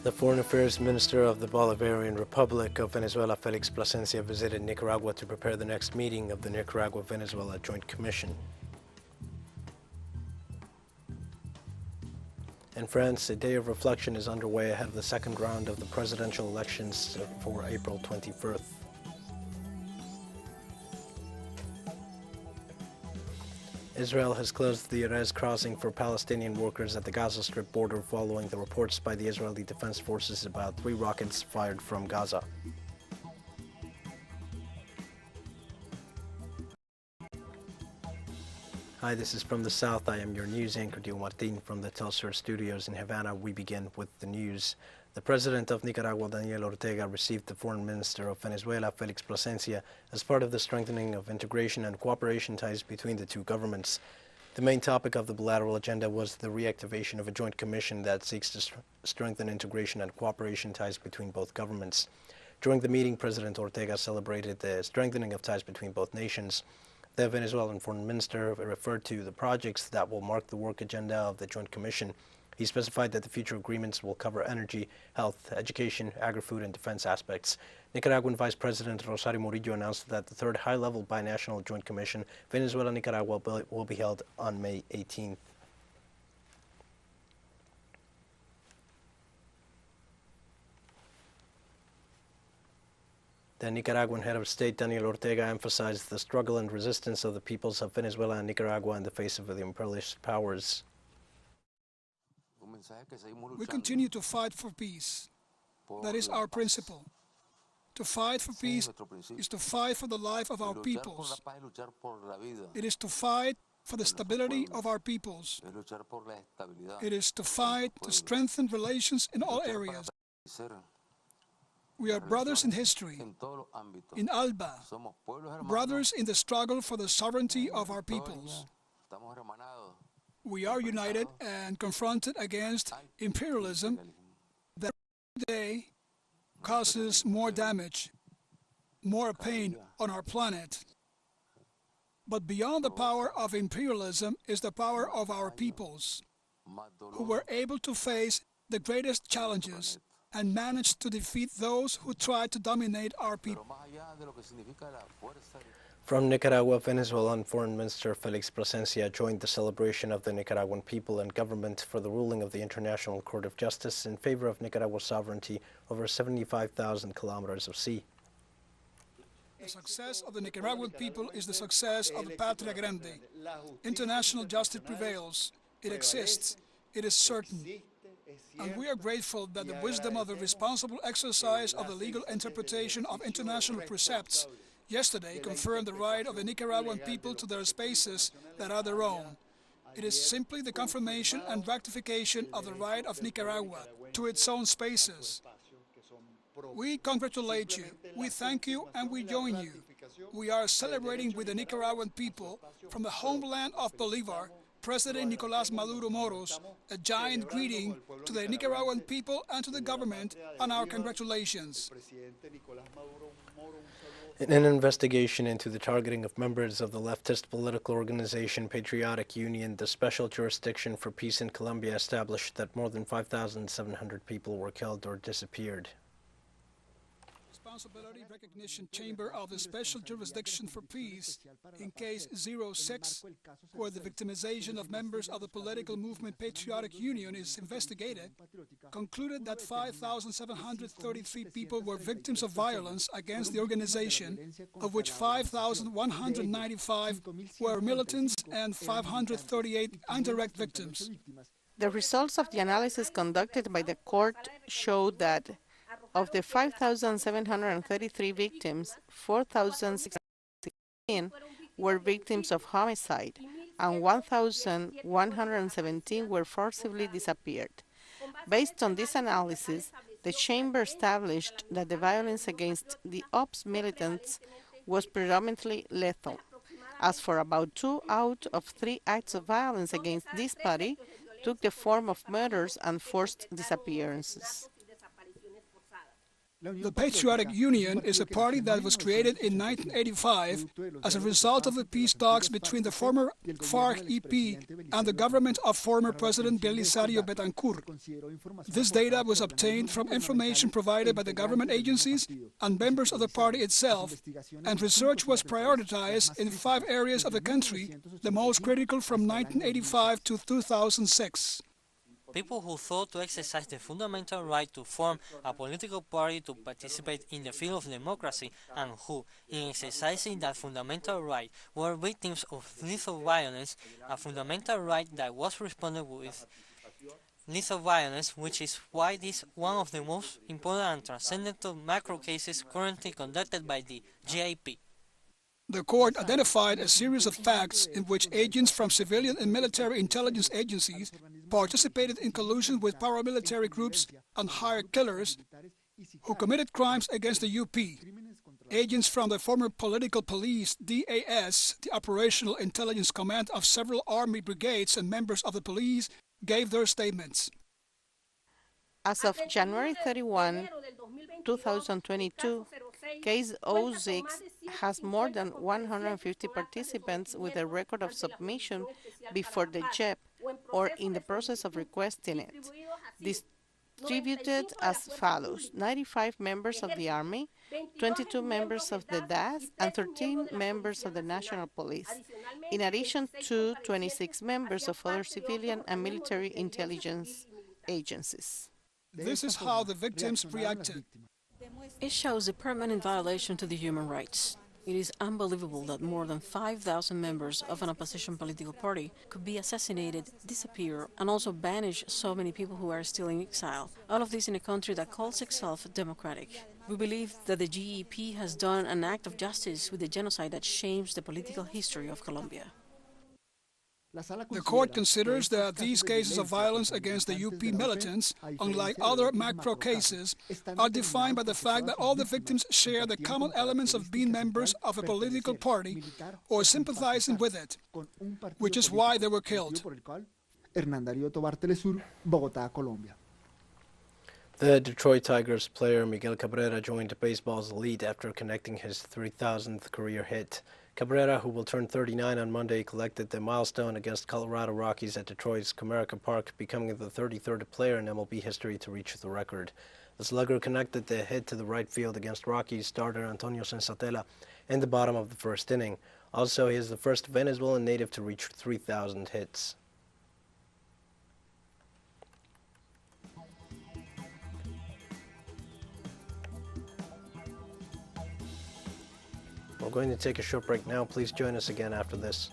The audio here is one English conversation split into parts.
The Foreign Affairs Minister of the Bolivarian Republic of Venezuela, Felix Plasencia, visited Nicaragua to prepare the next meeting of the Nicaragua-Venezuela Joint Commission. In France, a day of reflection is underway ahead of the second round of the presidential elections for April 21st. Israel has closed the Erez crossing for Palestinian workers at the Gaza Strip border following the reports by the Israeli Defense Forces about 3 rockets fired from Gaza. Hi, this is From the South. I am your news anchor, Dio Martin, from the Telsur studios in Havana. We begin with the news. The president of Nicaragua, Daniel Ortega, received the foreign minister of Venezuela, Felix Plasencia, as part of the strengthening of integration and cooperation ties between the two governments. The main topic of the bilateral agenda was the reactivation of a joint commission that seeks to strengthen integration and cooperation ties between both governments. During the meeting, President Ortega celebrated the strengthening of ties between both nations. The Venezuelan foreign minister referred to the projects that will mark the work agenda of the joint commission. He specified that the future agreements will cover energy, health, education, agri-food, and defense aspects. Nicaraguan Vice President Rosario Murillo announced that the third high-level binational joint commission, Venezuela-Nicaragua, will be held on May 18th. The Nicaraguan head of state, Daniel Ortega, emphasized the struggle and resistance of the peoples of Venezuela and Nicaragua in the face of the imperialist powers. We continue to fight for peace. That is our principle. To fight for peace is to fight for the life of our peoples. It is to fight for the stability of our peoples. It is to fight to strengthen relations in all areas. We are brothers in history, in Alba, brothers in the struggle for the sovereignty of our peoples. We are united and confronted against imperialism that today causes more damage, more pain on our planet. But beyond the power of imperialism is the power of our peoples, who were able to face the greatest challenges and managed to defeat those who tried to dominate our people. From Nicaragua, Venezuelan Foreign Minister Felix Plasencia joined the celebration of the Nicaraguan people and government for the ruling of the International Court of Justice in favor of Nicaragua's sovereignty over 75,000 kilometers of sea. The success of the Nicaraguan people is the success of the Patria Grande. International justice prevails. It exists. It is certain. And we are grateful that the wisdom of the responsible exercise of the legal interpretation of international precepts yesterday confirmed the right of the Nicaraguan people to their spaces that are their own. It is simply the confirmation and ratification of the right of Nicaragua to its own spaces. We congratulate you, we thank you, and we join you. We are celebrating with the Nicaraguan people from the homeland of Bolivar, President Nicolás Maduro Moros, a giant greeting to the Nicaraguan people and to the government, and our congratulations. In an investigation into the targeting of members of the leftist political organization Patriotic Union, the Special Jurisdiction for Peace in Colombia established that more than 5,700 people were killed or disappeared. Responsibility Recognition Chamber of the Special Jurisdiction for Peace in Case 06, where the victimization of members of the political movement Patriotic Union is investigated, concluded that 5,733 people were victims of violence against the organization, of which 5,195 were militants and 538 indirect victims. The results of the analysis conducted by the court showed that of the 5,733 victims, 4,616 were victims of homicide, and 1,117 were forcibly disappeared. Based on this analysis, the Chamber established that the violence against the OPS militants was predominantly lethal. As for about 2 out of 3 acts of violence against this party took the form of murders and forced disappearances. The Patriotic Union is a party that was created in 1985 as a result of the peace talks between the former FARC-EP and the government of former President Belisario Betancourt. This data was obtained from information provided by the government agencies and members of the party itself, and research was prioritized in 5 areas of the country, the most critical from 1985 to 2006. People who thought to exercise the fundamental right to form a political party to participate in the field of democracy and who, in exercising that fundamental right, were victims of lethal violence, a fundamental right that was responded with lethal violence, which is why it is one of the most important and transcendental macro cases currently conducted by the GIP. The court identified a series of facts in which agents from civilian and military intelligence agencies participated in collusion with paramilitary groups and hired killers who committed crimes against the UP. Agents from the former political police, DAS, the Operational Intelligence Command of several army brigades, and members of the police gave their statements. As of January 31, 2022, Case 06 has more than 150 participants with a record of submission before the JEP or in the process of requesting it, distributed as follows: 95 members of the Army, 22 members of the DAS, and 13 members of the National Police, in addition to 26 members of other civilian and military intelligence agencies. This is how the victims reacted. It shows a permanent violation to the human rights. It is unbelievable that more than 5,000 members of an opposition political party could be assassinated, disappear, and also banish so many people who are still in exile. All of this in a country that calls itself democratic. We believe that the GEP has done an act of justice with the genocide that shames the political history of Colombia. The court considers that these cases of violence against the UP militants, unlike other macro cases, are defined by the fact that all the victims share the common elements of being members of a political party or sympathizing with it, which is why they were killed. The Detroit Tigers player Miguel Cabrera joined baseball's elite after connecting his 3,000th career hit. Cabrera, who will turn 39 on Monday, collected the milestone against Colorado Rockies at Detroit's Comerica Park, becoming the 33rd player in MLB history to reach the record. The slugger connected the hit to the right field against Rockies starter Antonio Sensatella in the bottom of the first inning. Also, he is the first Venezuelan native to reach 3,000 hits. We're going to take a short break now. Please join us again after this.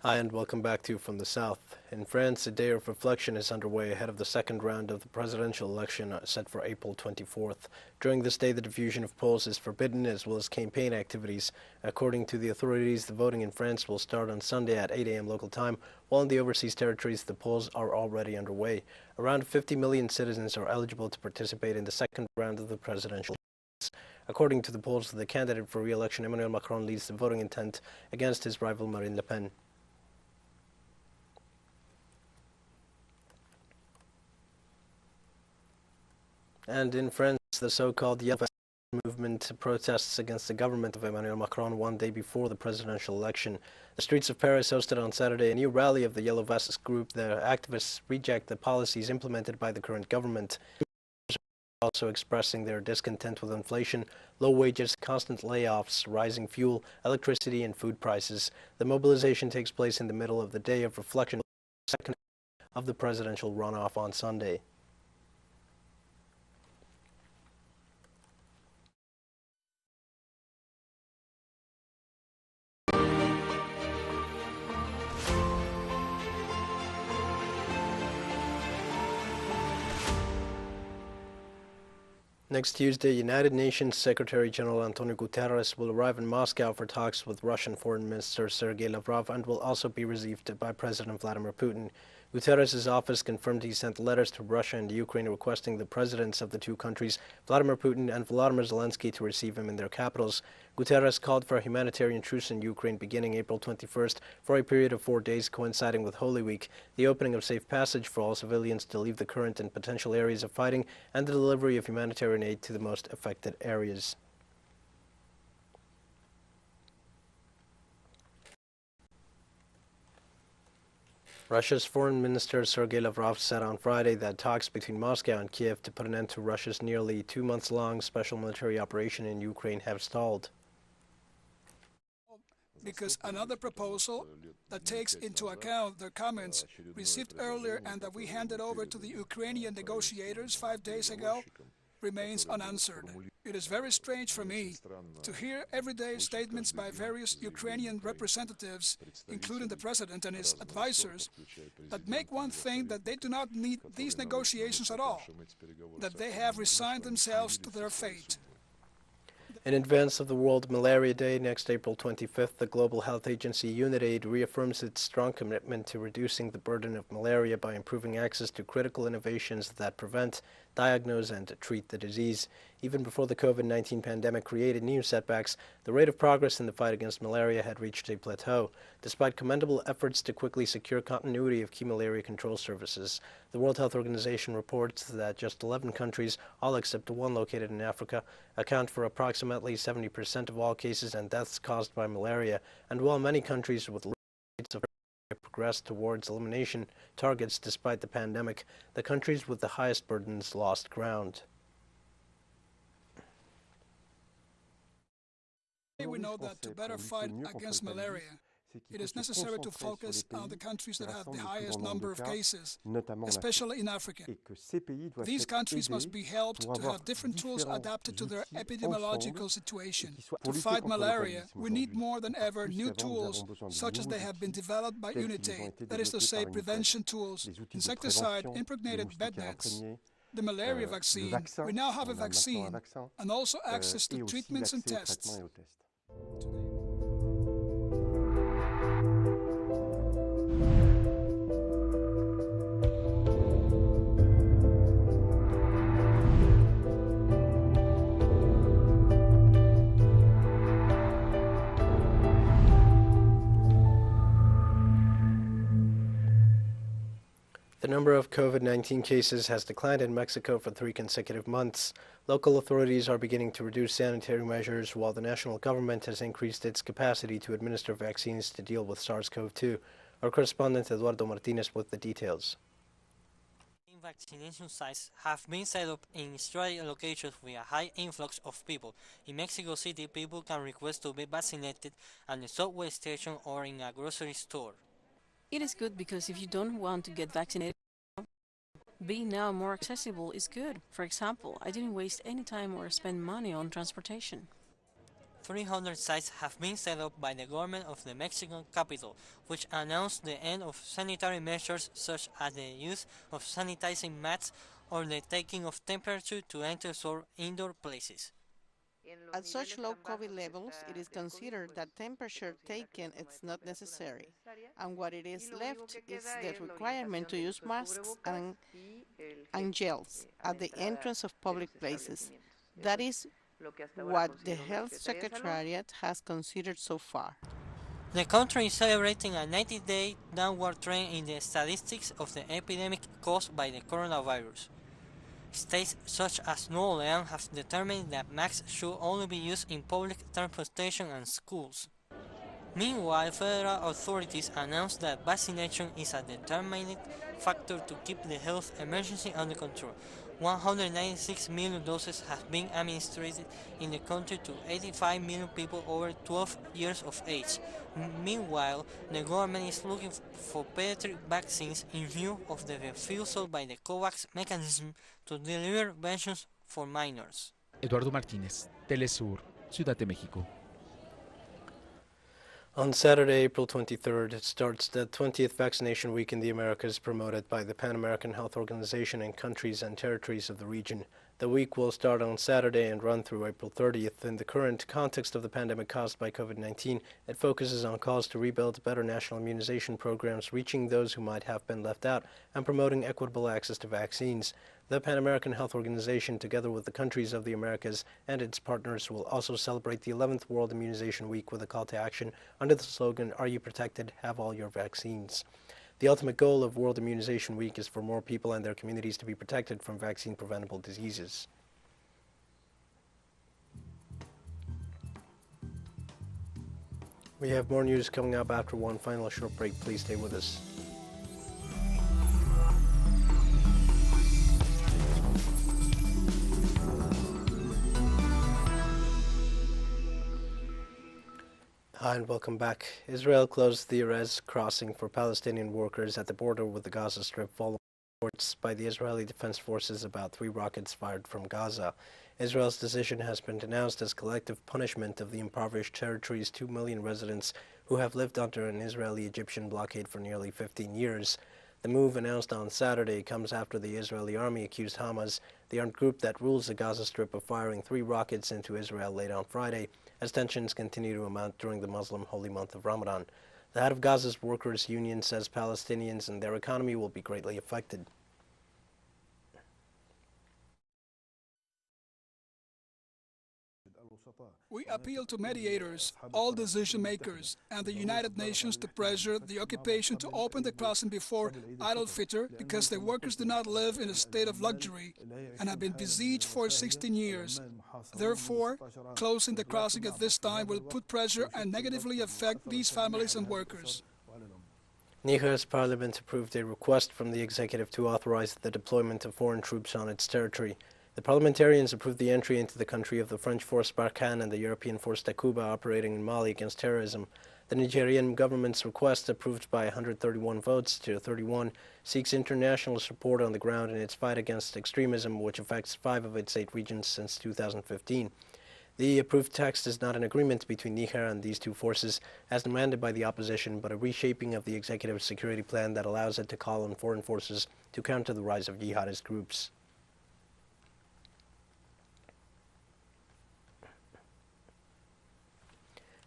Hi, and welcome back to From the South. In France, a day of reflection is underway ahead of the second round of the presidential election set for April 24th. During this day, the diffusion of polls is forbidden, as well as campaign activities. According to the authorities, the voting in France will start on Sunday at 8 a.m. local time, while in the overseas territories, the polls are already underway. Around 50 million citizens are eligible to participate in the second round of the presidential elections. According to the polls, the candidate for re-election, Emmanuel Macron, leads the voting intent against his rival Marine Le Pen. And in France, the so-called Yellow Vest movement protests against the government of Emmanuel Macron one day before the presidential election. The streets of Paris hosted on Saturday a new rally of the Yellow Vests group. The activists reject the policies implemented by the current government, also expressing their discontent with inflation, low wages, constant layoffs, rising fuel, electricity, and food prices. The mobilization takes place in the middle of the day of reflection, second of the presidential runoff on Sunday. Next Tuesday, United Nations Secretary General Antonio Guterres will arrive in Moscow for talks with Russian Foreign Minister Sergei Lavrov and will also be received by President Vladimir Putin. Guterres' office confirmed he sent letters to Russia and Ukraine requesting the presidents of the two countries, Vladimir Putin and Volodymyr Zelensky, to receive him in their capitals. Guterres called for a humanitarian truce in Ukraine beginning April 21st for a period of 4 days coinciding with Holy Week, the opening of safe passage for all civilians to leave the current and potential areas of fighting, and the delivery of humanitarian aid to the most affected areas. Russia's Foreign Minister Sergei Lavrov said on Friday that talks between Moscow and Kiev to put an end to Russia's nearly 2 months-long special military operation in Ukraine have stalled. Because another proposal that takes into account their comments received earlier and that we handed over to the Ukrainian negotiators 5 days ago remains unanswered. It is very strange for me to hear everyday statements by various Ukrainian representatives, including the president and his advisors, that make one think that they do not need these negotiations at all, that they have resigned themselves to their fate. In advance of the World Malaria Day next April 25th, the Global Health Agency UNITAID reaffirms its strong commitment to reducing the burden of malaria by improving access to critical innovations that prevent, diagnose, and treat the disease. Even before the COVID-19 pandemic created new setbacks, the rate of progress in the fight against malaria had reached a plateau, despite commendable efforts to quickly secure continuity of key malaria control services. The World Health Organization reports that just 11 countries, all except one located in Africa, account for approximately 70% of all cases and deaths caused by malaria, and while many countries with rates of progress towards elimination targets despite the pandemic, the countries with the highest burdens lost ground. We know that to better fight against malaria, it is necessary to focus on the countries that have the highest number of cases, especially in Africa. These countries must be helped to have different tools adapted to their epidemiological situation. To fight malaria, we need more than ever new tools, such as they have been developed by UNITAID, that is to say, prevention tools, insecticide, impregnated bed nets, the malaria vaccine. We now have a vaccine, and also access to treatments and tests. The number of COVID-19 cases has declined in Mexico for 3 consecutive months. Local authorities are beginning to reduce sanitary measures, while the national government has increased its capacity to administer vaccines to deal with SARS-CoV-2. Our correspondent Eduardo Martinez with the details. Vaccination sites have been set up in strategic locations with a high influx of people. In Mexico City, people can request to be vaccinated at a subway station or in a grocery store. It is good because if you don't want to get vaccinated, being now more accessible is good. For example, I didn't waste any time or spend money on transportation. 300 sites have been set up by the government of the Mexican capital, which announced the end of sanitary measures such as the use of sanitizing mats or the taking of temperature to enter indoor places. At such low COVID levels, it is considered that temperature taken is not necessary, and what it is left is the requirement to use masks and gels at the entrance of public places. That is what the Health Secretariat has considered so far. The country is celebrating a 90-day downward trend in the statistics of the epidemic caused by the coronavirus. States such as New Orleans have determined that masks should only be used in public transportation and schools. Meanwhile, federal authorities announced that vaccination is a determining factor to keep the health emergency under control. 196 million doses have been administered in the country to 85 million people over 12 years of age. Meanwhile, the government is looking for pediatric vaccines in view of the refusal by the COVAX mechanism to deliver vaccines for minors. Eduardo Martínez, Telesur, Ciudad de México. On Saturday, April 23rd, it starts the 20th vaccination week in the Americas promoted by the Pan American Health Organization in countries and territories of the region. The week will start on Saturday and run through April 30th. In the current context of the pandemic caused by COVID-19, it focuses on calls to rebuild better national immunization programs, reaching those who might have been left out, and promoting equitable access to vaccines. The Pan American Health Organization, together with the countries of the Americas and its partners, will also celebrate the 11th World Immunization Week with a call to action under the slogan, "Are you protected? Have all your vaccines." The ultimate goal of World Immunization Week is for more people and their communities to be protected from vaccine-preventable diseases. We have more news coming up after one final short break. Please stay with us. Hi and welcome back. Israel closed the Erez crossing for Palestinian workers at the border with the Gaza Strip following reports by the Israeli Defense Forces about 3 rockets fired from Gaza. Israel's decision has been denounced as collective punishment of the impoverished territory's 2 million residents who have lived under an Israeli-Egyptian blockade for nearly 15 years. The move, announced on Saturday, comes after the Israeli army accused Hamas, the armed group that rules the Gaza Strip, of firing 3 rockets into Israel late on Friday, as tensions continue to amount during the Muslim holy month of Ramadan. The head of Gaza's workers' union says Palestinians and their economy will be greatly affected. We appeal to mediators, all decision makers, and the United Nations to pressure the occupation to open the crossing before Eid al-Fitr, because the workers do not live in a state of luxury and have been besieged for 16 years. Therefore, closing the crossing at this time will put pressure and negatively affect these families and workers. Niger's parliament approved a request from the executive to authorize the deployment of foreign troops on its territory. The parliamentarians approved the entry into the country of the French force Barkhane and the European force Takuba operating in Mali against terrorism. The Nigerian government's request, approved by 131 votes to 31, seeks international support on the ground in its fight against extremism, which affects 5 of its 8 regions since 2015. The approved text is not an agreement between Niger and these 2 forces, as demanded by the opposition, but a reshaping of the executive security plan that allows it to call on foreign forces to counter the rise of jihadist groups.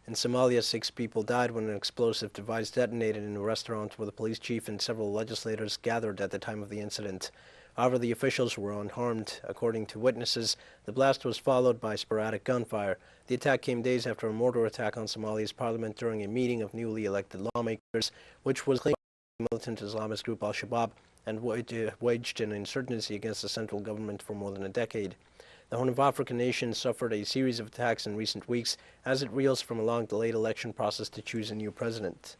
In Somalia, 6 people died when an explosive device detonated in a restaurant where the police chief and several legislators gathered at the time of the incident. However, the officials were unharmed. According to witnesses, the blast was followed by sporadic gunfire. The attack came days after a mortar attack on Somalia's parliament during a meeting of newly elected lawmakers, which was claimed by the militant Islamist group Al-Shabaab and waged an insurgency against the central government for more than a decade. The Horn of African nations suffered a series of attacks in recent weeks as it reels from a long delayed election process to choose a new president.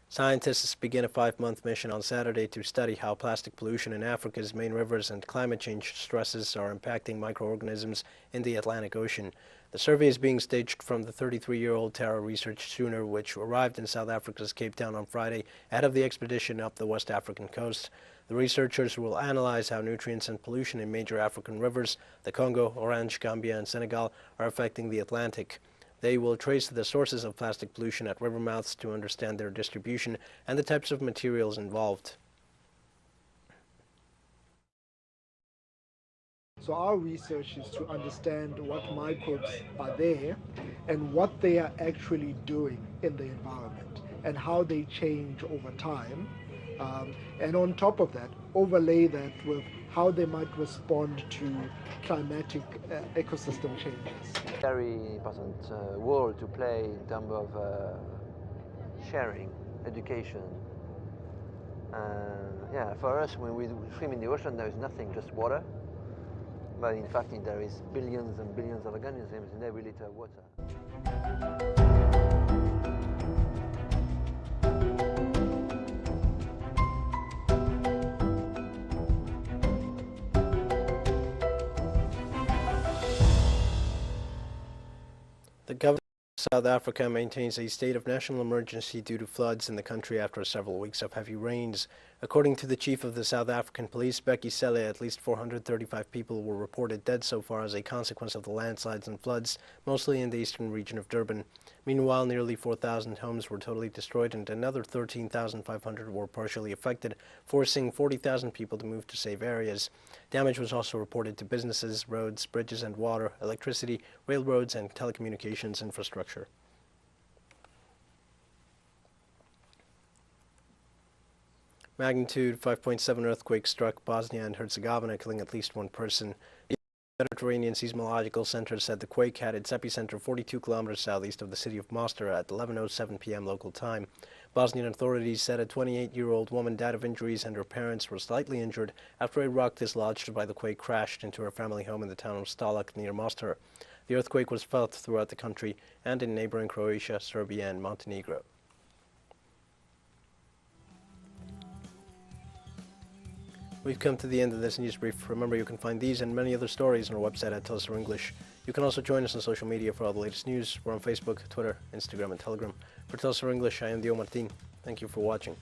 Scientists begin a 5-month mission on Saturday to study how plastic pollution in Africa's main rivers and climate change stresses are impacting microorganisms in the Atlantic Ocean. The survey is being staged from the 33-year-old Tara research schooner, which arrived in South Africa's Cape Town on Friday ahead of the expedition up the West African coast. The researchers will analyze how nutrients and pollution in major African rivers, the Congo, Orange, Gambia, and Senegal, are affecting the Atlantic. They will trace the sources of plastic pollution at river mouths to understand their distribution and the types of materials involved. So our research is to understand what microbes are there and what they are actually doing in the environment and how they change over time. And on top of that, overlay that with how they might respond to climatic ecosystem changes. Very important role to play in terms of sharing, education. Yeah, for us, when we swim in the ocean, there is nothing, just water. But in fact, there is billions and billions of organisms in every liter of water. The government of South Africa maintains a state of national emergency due to floods in the country after several weeks of heavy rains. According to the chief of the South African police, Becky Cele, at least 435 people were reported dead so far as a consequence of the landslides and floods, mostly in the eastern region of Durban. Meanwhile, nearly 4,000 homes were totally destroyed and another 13,500 were partially affected, forcing 40,000 people to move to safe areas. Damage was also reported to businesses, roads, bridges and water, electricity, railroads and telecommunications infrastructure. Magnitude 5.7 earthquake struck Bosnia and Herzegovina, killing at least one person. The Mediterranean Seismological Center said the quake had its epicenter 42 kilometers southeast of the city of Mostar at 11:07 p.m. local time. Bosnian authorities said a 28-year-old woman died of injuries and her parents were slightly injured after a rock dislodged by the quake crashed into her family home in the town of Stalak near Mostar. The earthquake was felt throughout the country and in neighboring Croatia, Serbia and Montenegro. We've come to the end of this news brief. Remember, you can find these and many other stories on our website at Tell Us Our English. You can also join us on social media for all the latest news. We're on Facebook, Twitter, Instagram, and Telegram. For Tell Us Our English, I am Dio Martin. Thank you for watching.